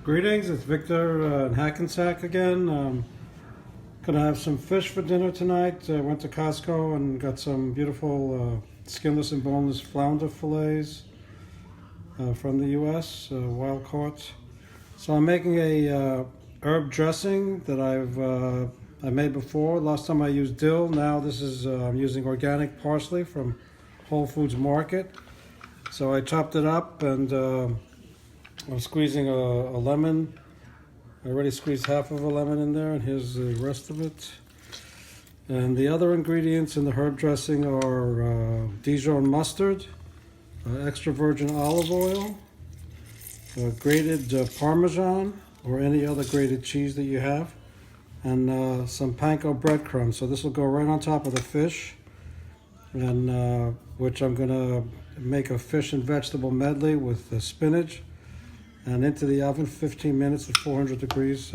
Greetings, it's Victor in Hackensack again. Gonna have some fish for dinner tonight. Went to Costco and got some beautiful skinless and boneless flounder fillets from the US, wild caught. So I'm making a herb dressing that I made before. Last time I used dill. Now this is I'm using organic parsley from Whole Foods Market. So I chopped it up and I'm squeezing a lemon. I already squeezed half of a lemon in there, and here's the rest of it. And the other ingredients in the herb dressing are Dijon mustard, extra virgin olive oil, grated Parmesan or any other grated cheese that you have, and some panko breadcrumbs. So this will go right on top of the fish, and which I'm gonna make a fish and vegetable medley with spinach, and into the oven 15 minutes at 400 degrees,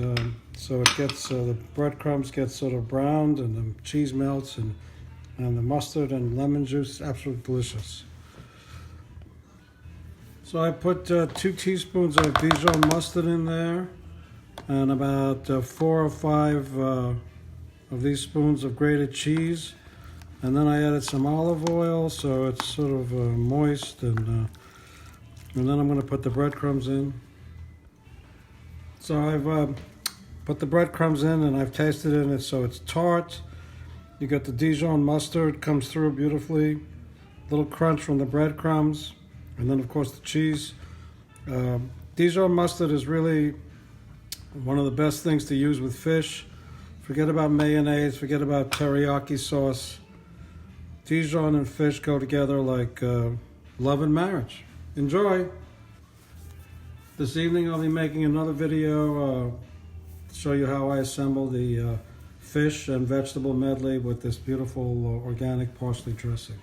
so it gets the breadcrumbs get sort of browned and the cheese melts, and the mustard and lemon juice, absolutely delicious. So I put 2 teaspoons of Dijon mustard in there, and about 4 or 5 of these spoons of grated cheese, and then I added some olive oil so it's sort of moist, and then I'm going to put the breadcrumbs in. So I've put the breadcrumbs in, and I've tasted it, so it's tart. You got the Dijon mustard, comes through beautifully. Little crunch from the breadcrumbs, and then of course the cheese. Dijon mustard is really one of the best things to use with fish. Forget about mayonnaise, forget about teriyaki sauce. Dijon and fish go together like love and marriage. Enjoy! This evening I'll be making another video to show you how I assemble the fish and vegetable medley with this beautiful organic parsley dressing.